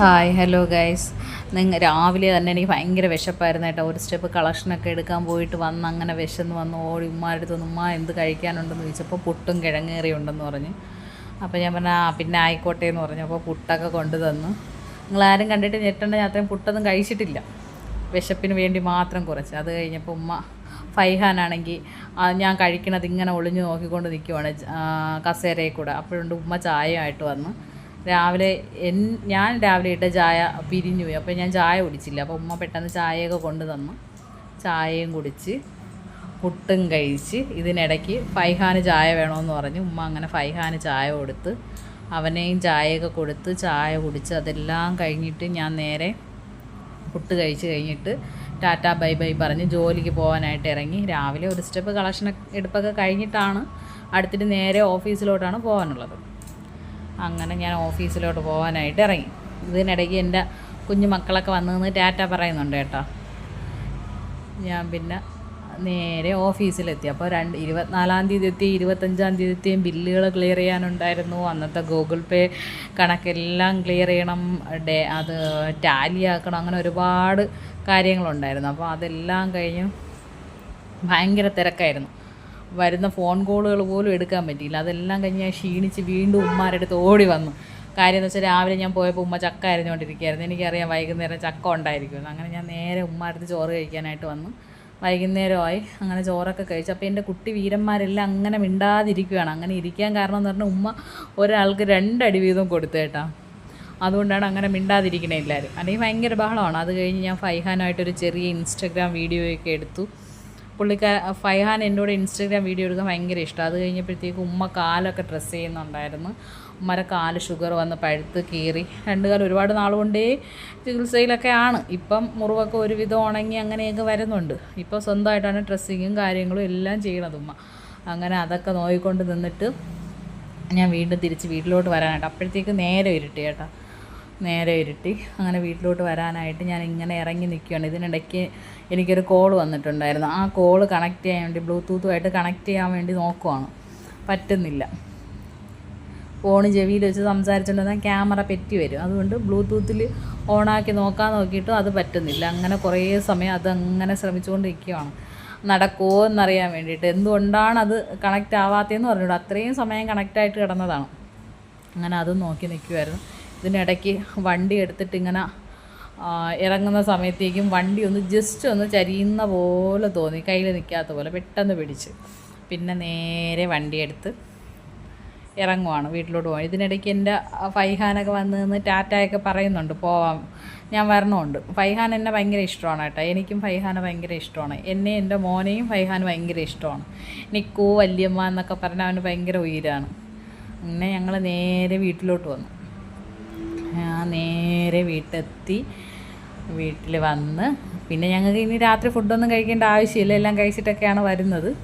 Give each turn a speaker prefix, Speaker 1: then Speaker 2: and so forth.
Speaker 1: Hi hello guys. രാവിലെ തന്നെ എനിക്ക് ഭയങ്കര വിശപ്പായിരുന്നു കേട്ടോ. ഒരു സ്റ്റെപ്പ് കളക്ഷനൊക്കെ എടുക്കാൻ പോയിട്ട് വന്ന് അങ്ങനെ വിശന്ന് വന്ന് ഓടി ഉമ്മാരുടെ അടുത്ത് ഉമ്മ എന്ത് കഴിക്കാനുണ്ടെന്ന് ചോദിച്ചപ്പോൾ പുട്ടും കിഴങ്ങേറി ഉണ്ടെന്ന് പറഞ്ഞ്. അപ്പോൾ ഞാൻ പറഞ്ഞാൽ പിന്നെ ആയിക്കോട്ടെ എന്ന് പറഞ്ഞു. അപ്പോൾ പുട്ടൊക്കെ കൊണ്ടു തന്നു. നിങ്ങളാരും കണ്ടിട്ട് ഞെട്ടേണ്ട, ഞാൻ അത്രയും പുട്ടൊന്നും കഴിച്ചിട്ടില്ല, വിശപ്പിന് വേണ്ടി മാത്രം കുറച്ച്. അത് കഴിഞ്ഞപ്പോൾ ഉമ്മ ഫൈഹാനാണെങ്കിൽ ഞാൻ കഴിക്കണത് ഇങ്ങനെ ഒളിഞ്ഞു നോക്കിക്കൊണ്ട് നിൽക്കുവാണ് കസേരയിൽ കൂടെ. അപ്പോഴുണ്ട് ഉമ്മ ചായയായിട്ട് വന്ന്. ഞാൻ രാവിലെ ഇട്ട ചായ പിരിഞ്ഞു പോയി. അപ്പോൾ ഞാൻ ചായ കുടിച്ചില്ല. അപ്പോൾ ഉമ്മ പെട്ടെന്ന് ചായയൊക്കെ കൊണ്ടു തന്നു. ചായയും കുടിച്ച് പുട്ടും കഴിച്ച്. ഇതിനിടയ്ക്ക് ഫൈഹാന് ചായ വേണമെന്ന് പറഞ്ഞു. ഉമ്മ അങ്ങനെ ഫൈഹാന് ചായ കൊടുത്ത് അവനെയും ചായയൊക്കെ കൊടുത്ത് ചായ കുടിച്ച് അതെല്ലാം കഴിഞ്ഞിട്ട് ഞാൻ നേരെ പുട്ട് കഴിച്ച് കഴിഞ്ഞിട്ട് ടാറ്റാ ബൈ ബൈ പറഞ്ഞ് ജോലിക്ക് പോകാനായിട്ട് ഇറങ്ങി. രാവിലെ ഒരു സ്റ്റെപ്പ് കളക്ഷൻ എടുപ്പൊക്കെ കഴിഞ്ഞിട്ടാണ് അടുത്തിട്ട് നേരെ ഓഫീസിലോട്ടാണ് പോകാനുള്ളത്. അങ്ങനെ ഞാൻ ഓഫീസിലോട്ട് പോകാനായിട്ട് ഇറങ്ങി. ഇതിനിടയ്ക്ക് എൻ്റെ കുഞ്ഞു മക്കളൊക്കെ വന്ന് നിന്ന് ടാറ്റ പറയുന്നുണ്ട് കേട്ടോ. ഞാൻ പിന്നെ നേരെ ഓഫീസിലെത്തി. അപ്പോൾ 24-ാം തീയതി എത്തി, 25-ാം തീയതി എത്തിയും ബില്ലുകൾ ക്ലിയർ ചെയ്യാനുണ്ടായിരുന്നു. അന്നത്തെ ഗൂഗിൾ പേ കണക്കെല്ലാം ക്ലിയർ ചെയ്യണം, അത് ടാലി ആക്കണം, അങ്ങനെ ഒരുപാട് കാര്യങ്ങളുണ്ടായിരുന്നു. അപ്പോൾ അതെല്ലാം കഴിഞ്ഞ് ഭയങ്കര തിരക്കായിരുന്നു. വരുന്ന ഫോൺ കോളുകൾ പോലും എടുക്കാൻ പറ്റിയില്ല. അതെല്ലാം കഴിഞ്ഞ് ഞാൻ ക്ഷീണിച്ച് വീണ്ടും ഉമ്മാരുടെ അടുത്ത് ഓടി വന്നു. കാര്യം എന്ന് വെച്ചാൽ രാവിലെ ഞാൻ പോയപ്പോൾ ഉമ്മ ചക്ക അരിഞ്ഞുകൊണ്ടിരിക്കുകയായിരുന്നു. എനിക്കറിയാം വൈകുന്നേരം ചക്ക ഉണ്ടായിരിക്കുമെന്ന്. അങ്ങനെ ഞാൻ നേരെ ഉമ്മാരുടെ അടുത്ത് ചോറ് കഴിക്കാനായിട്ട് വന്നു. വൈകുന്നേരമായി. അങ്ങനെ ചോറൊക്കെ കഴിച്ചു. അപ്പോൾ എൻ്റെ കുട്ടി വീരന്മാരെല്ലാം അങ്ങനെ മിണ്ടാതിരിക്കുകയാണ്. അങ്ങനെ ഇരിക്കാൻ കാരണം എന്ന് പറഞ്ഞാൽ ഉമ്മ ഒരാൾക്ക് 2 അടി വീതം കൊടുത്തു കേട്ടോ. അതുകൊണ്ടാണ് അങ്ങനെ മിണ്ടാതിരിക്കണേ എല്ലാവരും. അല്ലെങ്കിൽ ഭയങ്കര ബഹളമാണ്. അത് കഴിഞ്ഞ് ഞാൻ ഫൈഹാനായിട്ടൊരു ചെറിയ ഇൻസ്റ്റഗ്രാം വീഡിയോയൊക്കെ എടുത്തു. ഫൈഹാൻ എന്നോട് ഇൻസ്റ്റഗ്രാം വീഡിയോ എടുക്കാൻ ഭയങ്കര ഇഷ്ടം. അത് കഴിഞ്ഞപ്പോഴത്തേക്ക് ഉമ്മ കാലൊക്കെ ഡ്രസ്സ് ചെയ്യുന്നുണ്ടായിരുന്നു. ഉമ്മയുടെ കാല് ഷുഗർ വന്ന് പഴുത്ത് കീറി. 2 കാലം ഒരുപാട് നാളുകൊണ്ടേ ചികിത്സയിലൊക്കെ ആണ്. ഇപ്പം മുറിവൊക്കെ ഒരുവിധം ഉണങ്ങി അങ്ങനെയൊക്കെ വരുന്നുണ്ട്. ഇപ്പോൾ സ്വന്തമായിട്ടാണ് ഡ്രസ്സിങ്ങും കാര്യങ്ങളും എല്ലാം ചെയ്യണത് ഉമ്മ. അങ്ങനെ അതൊക്കെ നോക്കിക്കൊണ്ട് നിന്നിട്ട് ഞാൻ വീണ്ടും തിരിച്ച് വീട്ടിലോട്ട് വരാനായിട്ട്. അപ്പോഴത്തേക്ക് നേരെ ഇരുട്ടി കേട്ടോ. നേരെ ഇരുട്ടി. അങ്ങനെ വീട്ടിലോട്ട് വരാനായിട്ട് ഞാൻ ഇങ്ങനെ ഇറങ്ങി നിൽക്കുകയാണ്. ഇതിനിടയ്ക്ക് എനിക്കൊരു കോൾ വന്നിട്ടുണ്ടായിരുന്നു. ആ കോൾ കണക്ട് ചെയ്യാൻ വേണ്ടി ബ്ലൂടൂത്തുമായിട്ട് കണക്ട് ചെയ്യാൻ വേണ്ടി നോക്കുവാണ്. പറ്റുന്നില്ല. ഫോൺ ചെവിയിൽ വെച്ച് സംസാരിച്ചുകൊണ്ടിരുന്നാൽ ക്യാമറ പെറ്റി വരും. അതുകൊണ്ട് ബ്ലൂടൂത്തിൽ ഓണാക്കി നോക്കാൻ നോക്കിയിട്ടും അത് പറ്റുന്നില്ല. അങ്ങനെ കുറേ സമയം അതങ്ങനെ ശ്രമിച്ചുകൊണ്ടിരിക്കുകയാണ്, നടക്കുമോ എന്നറിയാൻ വേണ്ടിയിട്ട്. എന്തുകൊണ്ടാണ് അത് കണക്റ്റ് ആവാത്തതെന്ന് പറഞ്ഞിട്ട് അത്രയും സമയം കണക്റ്റായിട്ട് കിടന്നതാണ്. അങ്ങനെ അതും നോക്കി നിൽക്കുമായിരുന്നു. ഇതിനിടയ്ക്ക് വണ്ടി എടുത്തിട്ട് ഇങ്ങനെ ഇറങ്ങുന്ന സമയത്തേക്കും വണ്ടി ഒന്ന് ജസ്റ്റ് ഒന്ന് ചരിയുന്ന പോലെ തോന്നി, കയ്യിൽ നിൽക്കാത്ത പോലെ. പെട്ടെന്ന് പിടിച്ച് പിന്നെ നേരെ വണ്ടിയെടുത്ത് ഇറങ്ങുവാണ്, വീട്ടിലോട്ട് പോകാൻ. ഇതിനിടയ്ക്ക് എൻ്റെ ഫൈഹാനൊക്കെ വന്ന് നിന്ന് ടാറ്റയൊക്കെ പറയുന്നുണ്ട്, പോവാം, ഞാൻ വരണമുണ്ട്. ഫൈഹാൻ എന്നെ ഭയങ്കര ഇഷ്ടമാണ് കേട്ടോ. എനിക്കും ഫൈഹാനെ ഭയങ്കര ഇഷ്ടമാണ്. എന്നെ എൻ്റെ മോനെയും ഫൈഹാൻ ഭയങ്കര ഇഷ്ടമാണ്. നിക്കൂ വല്യമ്മ എന്നൊക്കെ പറഞ്ഞാൽ അവന് ഭയങ്കര ഉയരാണ്. അങ്ങനെ ഞങ്ങൾ നേരെ വീട്ടിലോട്ട് വന്നു. ഞാൻ നേരെ വീട്ടിലെത്തി. വീട്ടിൽ വന്ന് പിന്നെ ഞങ്ങൾക്ക് ഇനി രാത്രി ഫുഡൊന്നും കഴിക്കേണ്ട ആവശ്യമില്ല, എല്ലാം കഴിച്ചിട്ടൊക്കെയാണ് വരുന്നത്.